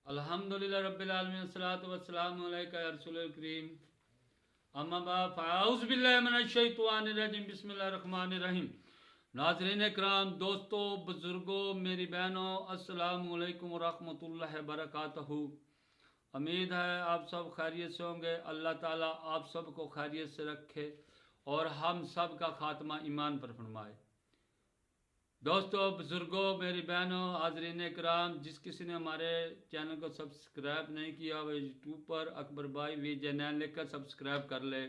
अल्हम्दुलिल्लाह रब्बिल आलमीन अस्सलातु वस्सलामु अलैका या रसूलुल करीम अम्मा बाद फ़अऊज़ु बिल्लाहि मिनश शैतानिर रजीम बिस्मिल्लाहिर रहमानिर रहीम। नाज़रीन इकराम, दोस्तों, बुजुर्गों, मेरी बहनों, अस्सलामु अलैकुम व रहमतुल्लाहि व बरकातहू। उम्मीद है आप सब खैरियत से होंगे। अल्लाह ताला आप सब को खैरियत से रखे और हम सब का खात्मा ईमान पर फरमाए। दोस्तों, बुजुर्गों, मेरी बहनों, हाज़रीन इकराम, जिस किसी ने हमारे चैनल को सब्सक्राइब नहीं किया वह यूट्यूब पर अकबर भाई VJ9 लिख कर सब्सक्राइब कर ले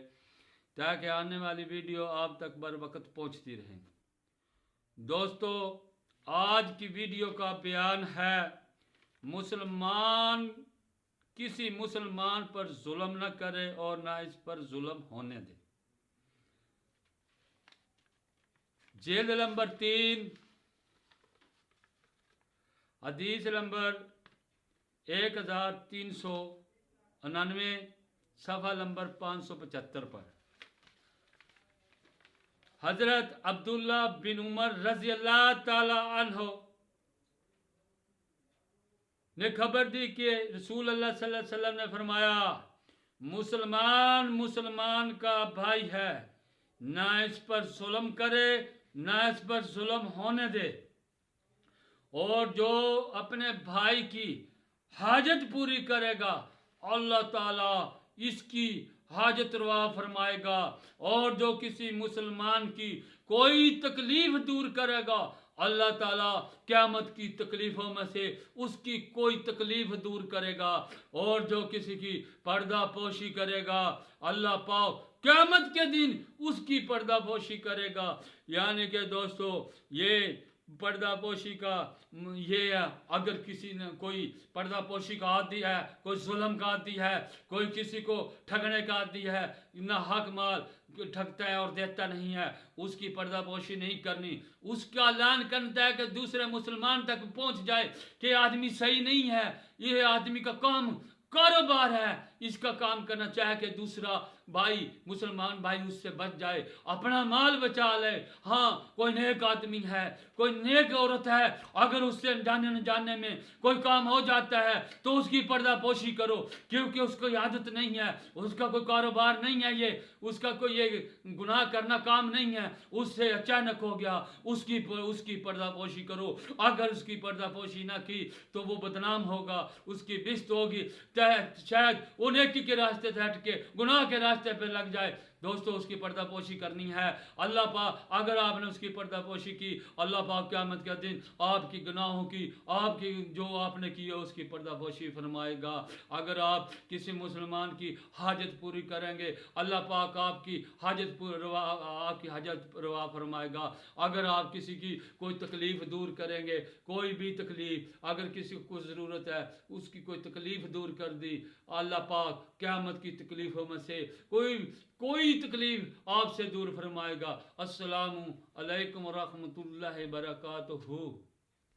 ताकि आने वाली वीडियो आप तक बर वक्त पहुँचती रहे। दोस्तों, आज की वीडियो का बयान है मुसलमान किसी मुसलमान पर जुल्म न करे और ना इस पर जुल्म होने दे। जेल नंबर 3, हदीस नंबर 1399, सफ़ा नंबर 575 पर हजरत अब्दुल्ला बिन उमर रज़ी अल्लाह ताला अन्हो ने खबर दी कि रसूल अल्लाह सल्लल्लाहु अलैहि वसल्लम ने फरमाया, मुसलमान मुसलमान का भाई है, ना इस पर जुल्म करे ना इस पर जुल्म होने दे, और जो अपने भाई की हाजत पूरी करेगा अल्लाह ताला इसकी हाजत रवा फरमाएगा, और जो किसी मुसलमान की कोई तकलीफ दूर करेगा अल्लाह ताला क़यामत की तकलीफ़ों में से उसकी कोई तकलीफ दूर करेगा, और जो किसी की पर्दा पोशी करेगा अल्लाह पाक क़यामत के दिन उसकी पर्दा पोशी करेगा। यानी कि दोस्तों, ये पर्दा पोशी का ये है, अगर किसी ने कोई पर्दा पोशी का आदी है, कोई जुल्म का आदी है, कोई किसी को ठगने का आदी है, ना हक माल ठगता है और देता नहीं है, उसकी पर्दा पोशी नहीं करनी, उसका ऐलान करता है कि दूसरे मुसलमान तक पहुंच जाए कि आदमी सही नहीं है, ये आदमी का काम कारोबार है, इसका काम करना चाहे कि दूसरा भाई मुसलमान भाई उससे बच जाए, अपना माल बचा ले। हाँ, कोई नेक आदमी है, कोई नेक औरत है, अगर उससे जाने न जानने में कोई काम हो जाता है तो उसकी पर्दा पोशी करो, क्योंकि उसको आदत नहीं है, उसका कोई कारोबार नहीं है, ये उसका कोई ये गुनाह करना काम नहीं है, उससे अचानक हो गया, उसकी पर्दा पोशी करो। अगर उसकी पर्दा पोशी ना की तो वो बदनाम होगा, उसकी बिस्त होगी, शायद वो नेकी के रास्ते से हट के गुनाह के रास्ते पे लग जाए। दोस्तों, उसकी पर्दा पोशी करनी है। अल्लाह पाक, अगर आपने उसकी पर्दा पोशी की, अल्लाह पाक क़यामत के दिन आपकी गुनाहों की, आपकी जो आपने की है उसकी पर्दा पोशी फरमाएगा। अगर आप किसी मुसलमान की हाजत पूरी करेंगे अल्लाह पाक आपकी हाजत रवा फरमाएगा। अगर आप किसी की कोई तकलीफ दूर करेंगे, कोई भी तकलीफ अगर किसी को ज़रूरत है उसकी कोई तकलीफ दूर कर दी, अल्लाह पाक क़यामत की तकलीफ़ों में से कोई तकलीफ आपसे दूर फरमाएगा। अस्सलामु अलैकुम व रहमतुल्लाहि व बरकातहू।